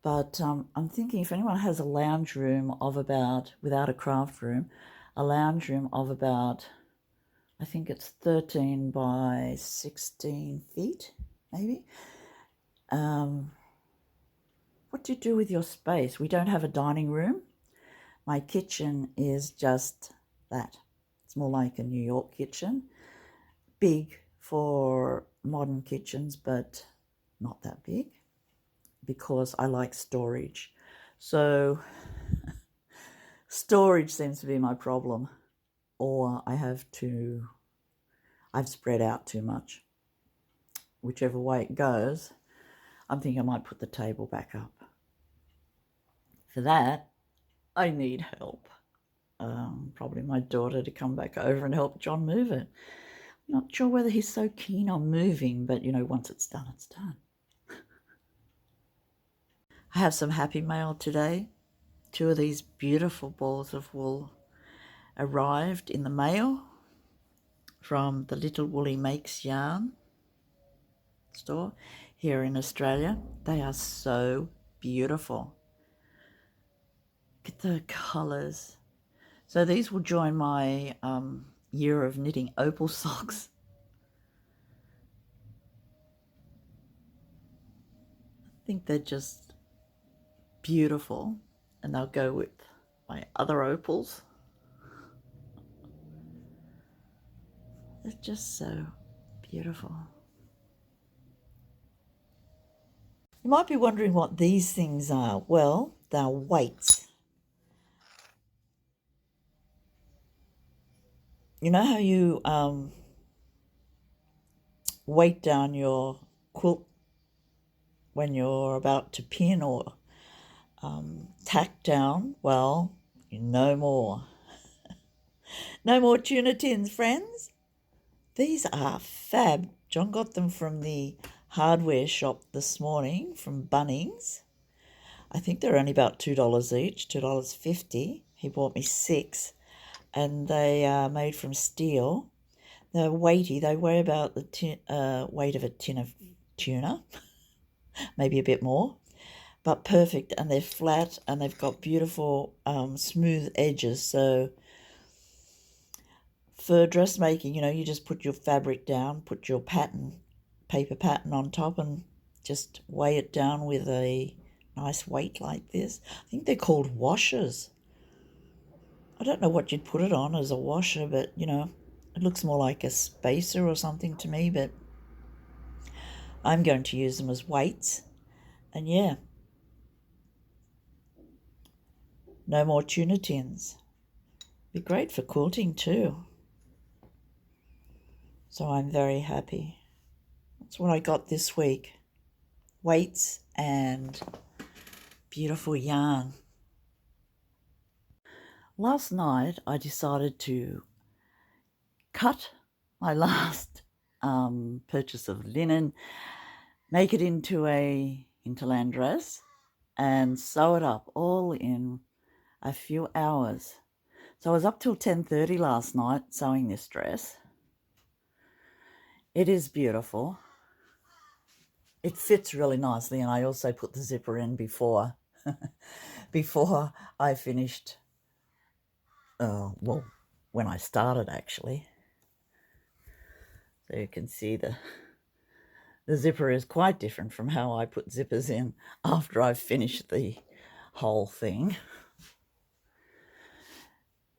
[SPEAKER 1] But I'm thinking if anyone has a lounge room of about, without a craft room, a lounge room of about, I think it's 13 by 16 feet, maybe. What do you do with your space? We don't have a dining room. My kitchen is just that. It's more like a New York kitchen. Big for modern kitchens, but not that big, because I like storage. So storage seems to be my problem, or I've spread out too much. Whichever way it goes, I'm thinking I might put the table back up. For that, I need help. Probably my daughter to come back over and help John move it. I'm not sure whether he's so keen on moving, but, once it's done, it's done. I have some happy mail today. 2 of these beautiful balls of wool arrived in the mail from the Little Woolly Makes Yarn store here in Australia. They are so beautiful. Look at the colours. So these will join my year of knitting opal socks. I think they're just beautiful, and they'll go with my other opals. They're just so beautiful. You might be wondering what these things are. Well, they're weights. You know how you weight down your quilt when you're about to pin or tack down? Well, no more. No more tuna tins, friends. These are fab. John got them from the hardware shop this morning from Bunnings. I think they're only about $2 each, $2.50. He bought me 6, and they are made from steel. They're weighty. They weigh about the weight of a tin of tuna, maybe a bit more, but perfect. And they're flat, and they've got beautiful smooth edges. So for dressmaking, you just put your fabric down, put your paper pattern on top, and just weigh it down with a nice weight like this. I think they're called washers. I don't know what you'd put it on as a washer, but, it looks more like a spacer or something to me, but I'm going to use them as weights. And yeah, no more tuna tins. Be great for quilting too. So I'm very happy. That's what I got this week. Weights and beautiful yarn. Last night I decided to cut my last purchase of linen, make it into a hinterland dress, and sew it up all in a few hours. So I was up till 10:30 last night sewing this dress. It is beautiful. It fits really nicely, and I also put the zipper in before I finished. Well, when I started actually. So you can see the zipper is quite different from how I put zippers in after I've finished the whole thing.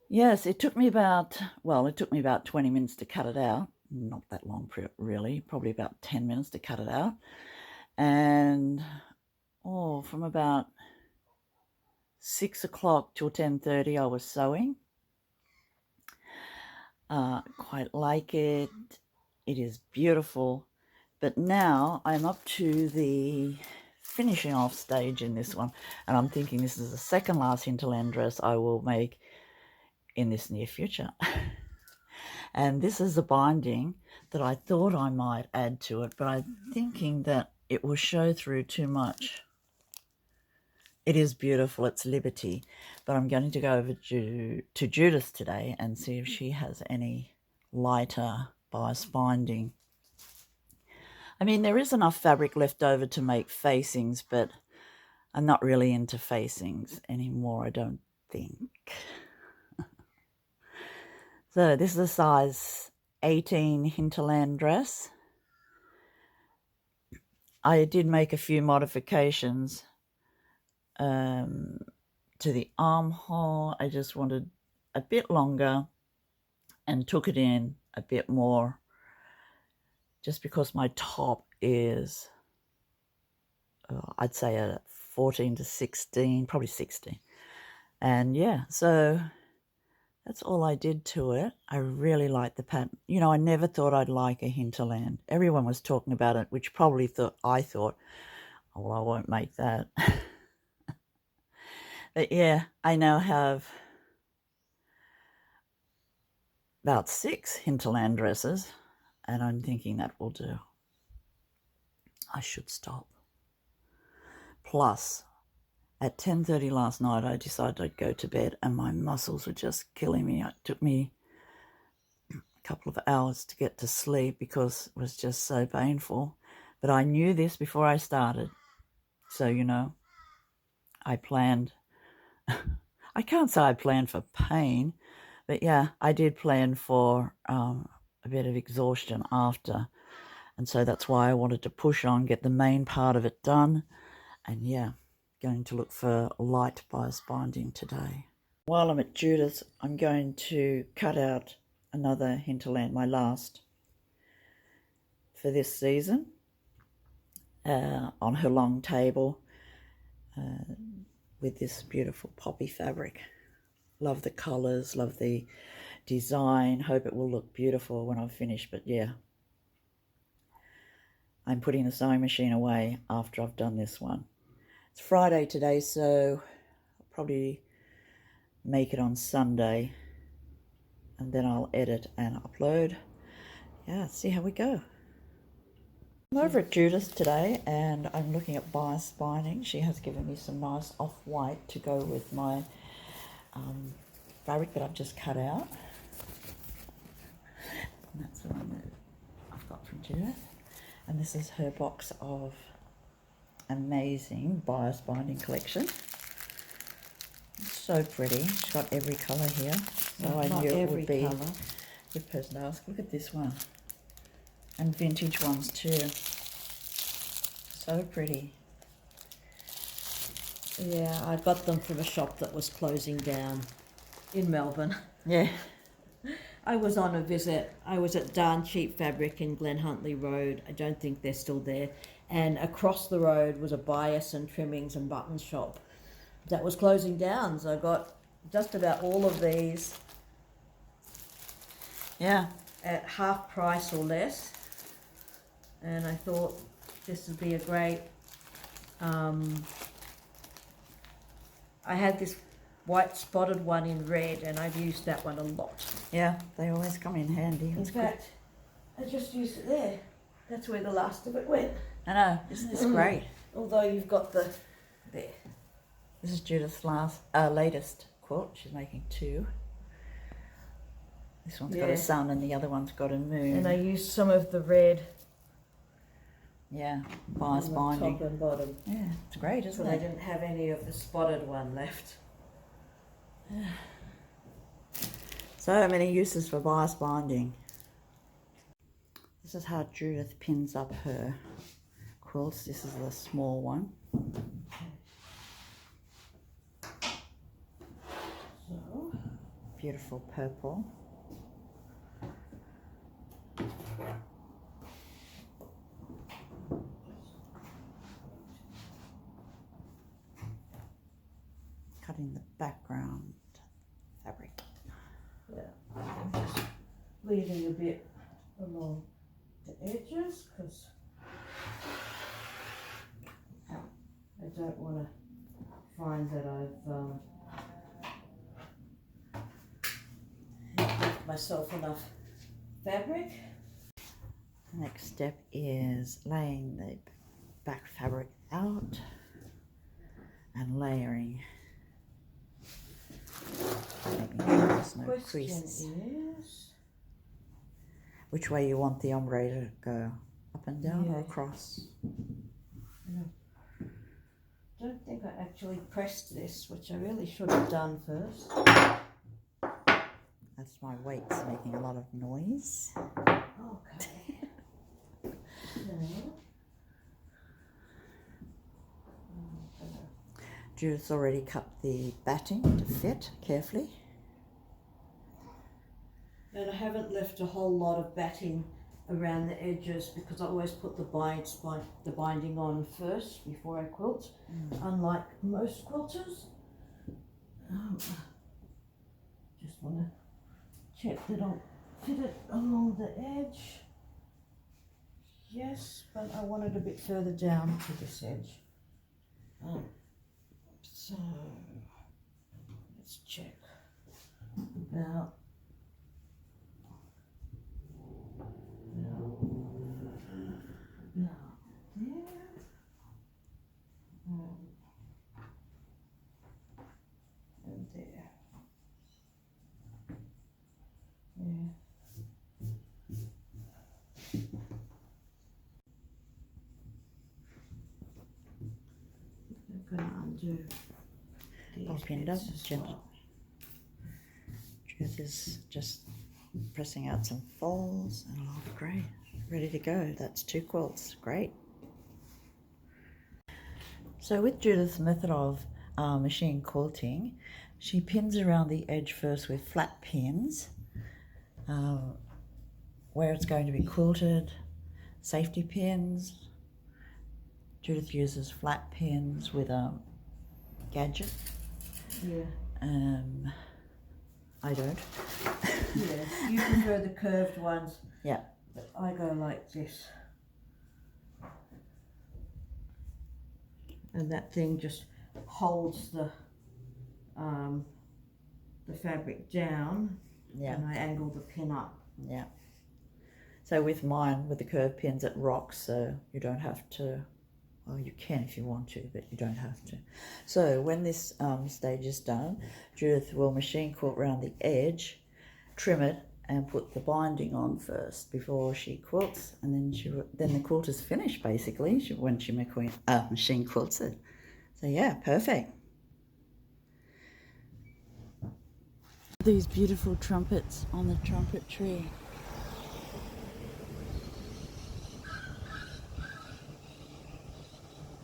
[SPEAKER 1] Yes, it took me about 20 minutes to cut it out. Not that long, really, probably about 10 minutes to cut it out. And, from about 6 o'clock till 10:30, I was sewing. Quite like it. It is beautiful. But now I'm up to the finishing off stage in this one. And I'm thinking this is the second last hinterland dress I will make in this near future. And this is the binding that I thought I might add to it, but I'm thinking that it will show through too much. It is beautiful, it's Liberty, but I'm going to go over to Judith today and see if she has any lighter bias binding. I mean, there is enough fabric left over to make facings, but I'm not really into facings anymore, I don't think. So this is a size 18 hinterland dress. I did make a few modifications to the armhole. I just wanted a bit longer and took it in a bit more just because my top is, I'd say a 14 to 16, probably 16. And yeah, so that's all I did to it. I really liked the pattern. You know, I never thought I'd like a hinterland. Everyone was talking about it, which probably I thought, oh, well, I won't make that. But yeah, I now have about 6 hinterland dresses, and I'm thinking that will do. I should stop. Plus, at 10:30 last night, I decided I'd go to bed, and my muscles were just killing me. It took me a couple of hours to get to sleep because it was just so painful. But I knew this before I started. So, you know, I planned. I can't say I planned for pain, but yeah, I did plan for a bit of exhaustion after. And so that's why I wanted to push on, get the main part of it done. And yeah, going to look for light bias binding today. While I'm at Judith, I'm going to cut out another hinterland, my last, for this season, on her long table with this beautiful poppy fabric. Love the colours, love the design. Hope it will look beautiful when I'm finished, but yeah. I'm putting the sewing machine away after I've done this one. It's Friday today, so I'll probably make it on Sunday, and then I'll edit and upload. Yeah, see how we go. I'm over at Judith today, and I'm looking at bias binding. She has given me some nice off-white to go with my fabric that I've just cut out. And that's the one that I've got from Judith. And this is her box of amazing bias binding collection. It's so pretty. She's got every colour here. So I knew it would be a good person to ask. Look at this one. And vintage ones too. So pretty.
[SPEAKER 3] Yeah, I got them from a shop that was closing down in Melbourne.
[SPEAKER 1] Yeah.
[SPEAKER 3] I was on a visit. I was at Darn Cheap Fabric in Glen Huntly Road. I don't think they're still there. And across the road was a bias and trimmings and buttons shop that was closing down. So I got just about all of these.
[SPEAKER 1] Yeah.
[SPEAKER 3] At half price or less. And I thought this would be a great... I had this white spotted one in red, and I've used that one a lot.
[SPEAKER 1] Yeah, they always come in handy.
[SPEAKER 3] In fact, I just used it there. That's where the last of it went.
[SPEAKER 1] I know, isn't this great?
[SPEAKER 3] Although you've got the there.
[SPEAKER 1] This is Judith's latest quilt. She's making 2. This one's got a sun and the other one's got a moon.
[SPEAKER 3] And I used some of the red.
[SPEAKER 1] Yeah, bias binding.
[SPEAKER 3] Top and bottom.
[SPEAKER 1] Yeah, it's great, isn't
[SPEAKER 3] I
[SPEAKER 1] it?
[SPEAKER 3] didn't have any of the spotted one left.
[SPEAKER 1] So many uses for bias binding. This is how Judith pins up her quilts. This is the small one.
[SPEAKER 3] So,
[SPEAKER 1] beautiful purple. Cutting the background fabric.
[SPEAKER 3] yeah, I'm just leaving a bit along the edges because I don't want to find that I've left myself enough fabric.
[SPEAKER 1] The next step is laying the back fabric out and layering. Making sure there's no creases.
[SPEAKER 3] Is,
[SPEAKER 1] which way you want the ombre to go? Up and down or across?
[SPEAKER 3] I don't think I actually pressed this, which I really should have done first.
[SPEAKER 1] That's my weights making a lot of noise.
[SPEAKER 3] Okay.
[SPEAKER 1] Judith's already cut the batting to fit carefully.
[SPEAKER 3] And I haven't left a whole lot of batting around the edges because I always put the binding on first before I quilt, unlike most quilters. Just want to check that I'll fit it along the edge. Yes, but I want it a bit further down to this edge. So let's check about there. And there. Yeah. I'm going to undo these
[SPEAKER 1] Pinned
[SPEAKER 3] bits
[SPEAKER 1] up,
[SPEAKER 3] as
[SPEAKER 1] Judith.
[SPEAKER 3] well.
[SPEAKER 1] Judith is just pressing out some folds and it'll look great. Ready to go. That's 2 quilts. Great. So with Judith's method of machine quilting, she pins around the edge first with flat pins where it's going to be quilted, safety pins. Judith uses flat pins with a gadget.
[SPEAKER 3] Yeah.
[SPEAKER 1] I don't.
[SPEAKER 3] Yeah, you prefer the curved ones.
[SPEAKER 1] Yeah.
[SPEAKER 3] But I go like this. And that thing just holds the fabric down.
[SPEAKER 1] Yeah.
[SPEAKER 3] And I angle the pin up.
[SPEAKER 1] Yeah. So with mine, with the curved pins, it rocks, so you don't have to, well, you can if you want to, but you don't have to. So when this stage is done, Judith will machine quilt round the edge, trim it, and put the binding on first before she quilts, and then the quilt is finished basically when she machine quilts it. So yeah, perfect. These beautiful trumpets on the trumpet tree.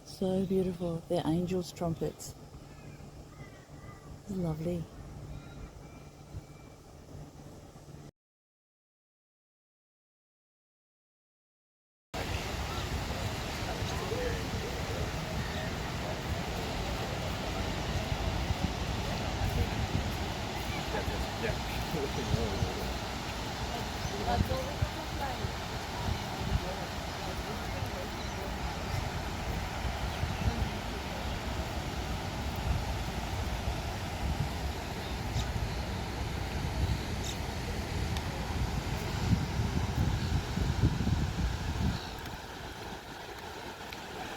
[SPEAKER 1] So beautiful. They're angels' trumpets. Lovely.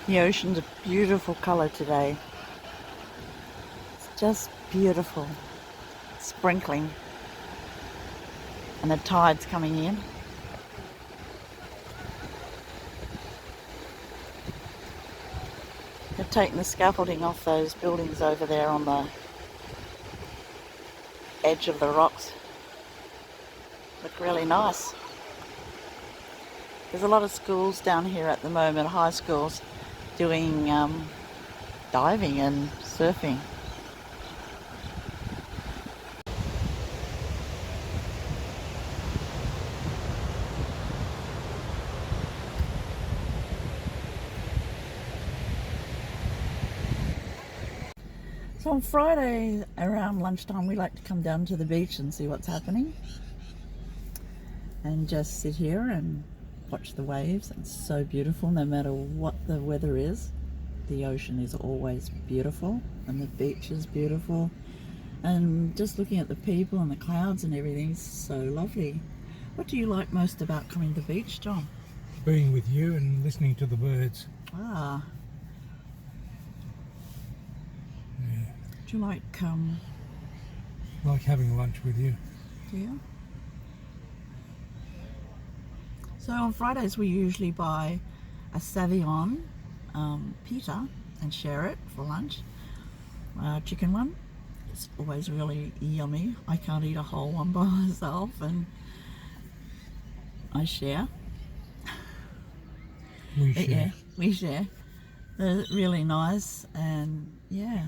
[SPEAKER 1] The ocean's a beautiful colour today. It's just beautiful. Sprinkling. And the tide's coming in. They've taken the scaffolding off those buildings over there on the edge of the rocks. Look really nice. There's a lot of schools down here at the moment, high schools, doing diving and surfing. So on Friday around lunchtime we like to come down to the beach and see what's happening and just sit here and watch the waves. It's so beautiful no matter what the weather is. The ocean is always beautiful and the beach is beautiful, and just looking at the people and the clouds and everything is so lovely. What do you like most about coming to the beach, John?
[SPEAKER 2] Being with you and listening to the birds.
[SPEAKER 1] Ah.
[SPEAKER 2] Yeah.
[SPEAKER 1] Do you like
[SPEAKER 2] Like having lunch with you.
[SPEAKER 1] yeah? So on Fridays we usually buy a Savion pita and share it for lunch. Chicken one. It's always really yummy. I can't eat a whole one by myself and I share.
[SPEAKER 2] We
[SPEAKER 1] But
[SPEAKER 2] share.
[SPEAKER 1] yeah, we share. They're really nice, and yeah,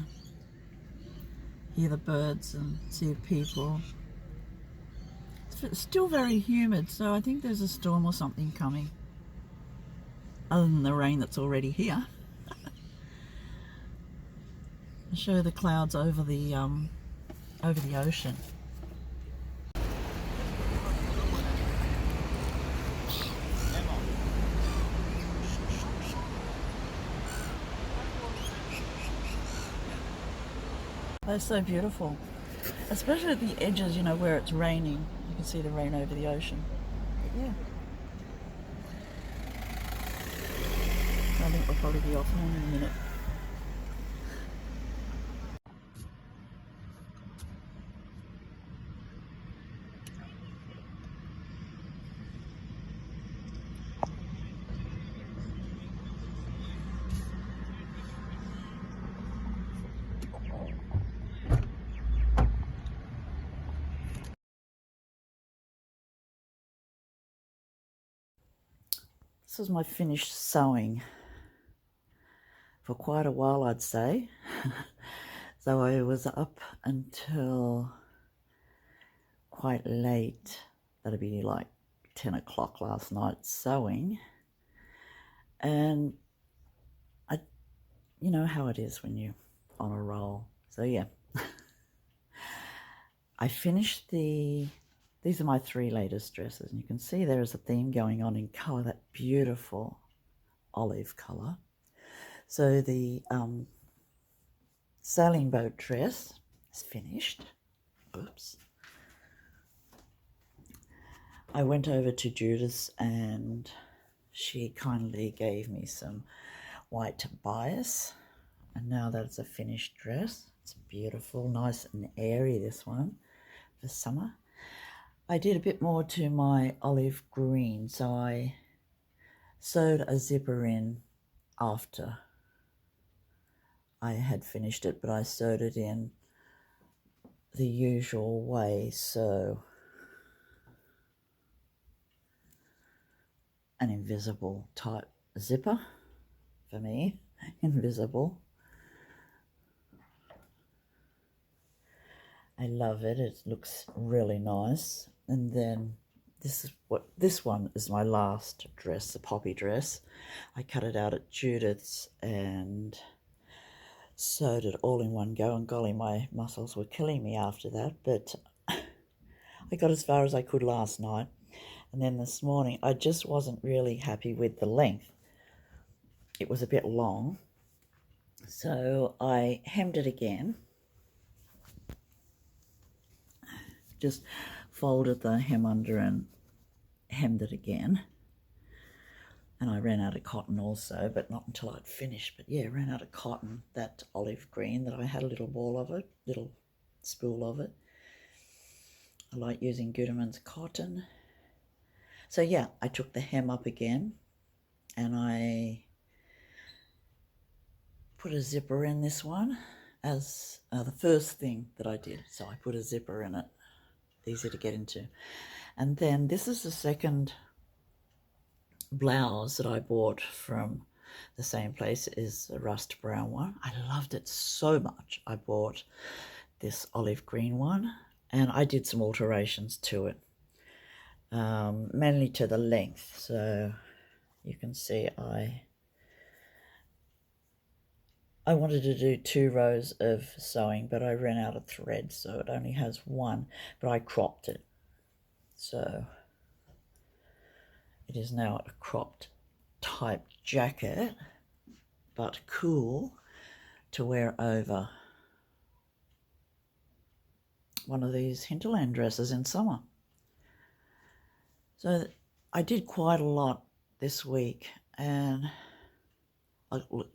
[SPEAKER 1] hear the birds and see the people. It's it's still very humid, so I think there's a storm or something coming. Other than the rain that's already here. I'll show the clouds over the ocean. They're so beautiful, especially at the edges, you know, where it's raining. You can see the rain over the ocean. But yeah. I think we'll probably be offline in a minute. This is my finished sewing for quite a while, I'd say. So I was up until quite late. That'd be like 10 o'clock last night sewing. And you know how it is when you're on a roll. So yeah. I finished these are my 3 latest dresses, and you can see there is a theme going on in colour, that beautiful olive colour. So the sailing boat dress is finished. Oops. I went over to Judith and she kindly gave me some white bias, and now that's a finished dress. It's beautiful, nice and airy, this one, for summer. I did a bit more to my olive green, so I sewed a zipper in after I had finished it, but I sewed it in the usual way, so an invisible type zipper for me, invisible. I love it, it looks really nice. And then this one is my last dress, the poppy dress. I cut it out at Judith's and sewed it all in one go, and golly, my muscles were killing me after that, but I got as far as I could last night. And then this morning I just wasn't really happy with the length. It was a bit long, so I hemmed it again. Just folded the hem under and hemmed it again. And I ran out of cotton also, but not until I'd finished. But yeah, ran out of cotton, that olive green that I had a little ball of it, little spool of it. I like using Gutermann's cotton. So yeah, I took the hem up again and I put a zipper in this one as the first thing that I did. So I put a zipper in it, easy to get into. And then this is the second blouse that I bought from the same place, is a rust brown one. I loved it so much. I bought this olive green one and I did some alterations to it, mainly to the length. So you can see I wanted to do 2 rows of sewing, but I ran out of thread, so it only has 1, but I cropped it. So it is now a cropped type jacket, but cool to wear over one of these Hinterland dresses in summer. So I did quite a lot this week, and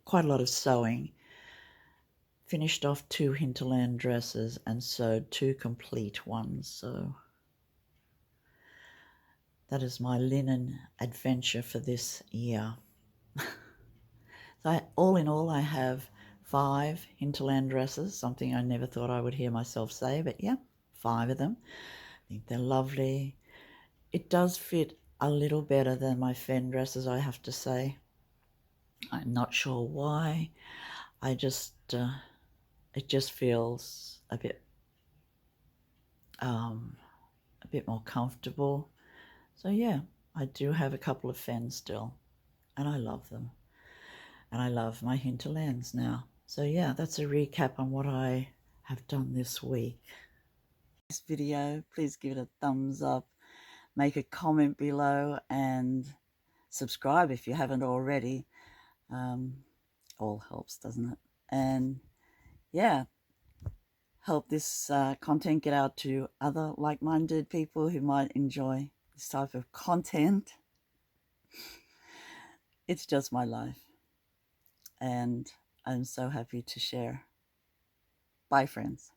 [SPEAKER 1] quite a lot of sewing. Finished off 2 Hinterland dresses and sewed 2 complete ones. So that is my linen adventure for this year. So all in all, I have 5 Hinterland dresses, something I never thought I would hear myself say, but yeah, 5 of them. I think they're lovely. It does fit a little better than my Fen dresses, I have to say. I'm not sure why. I just, it just feels a bit bit more comfortable. So yeah, I do have a couple of fens still, and I love them. And I love my hinterlands now. So yeah, that's a recap on what I have done this week. This video, please give it a thumbs up, make a comment below, and subscribe if you haven't already. All helps, doesn't it? And yeah, help this content get out to other like-minded people who might enjoy this type of content. It's just my life, and I'm so happy to share. Bye, friends.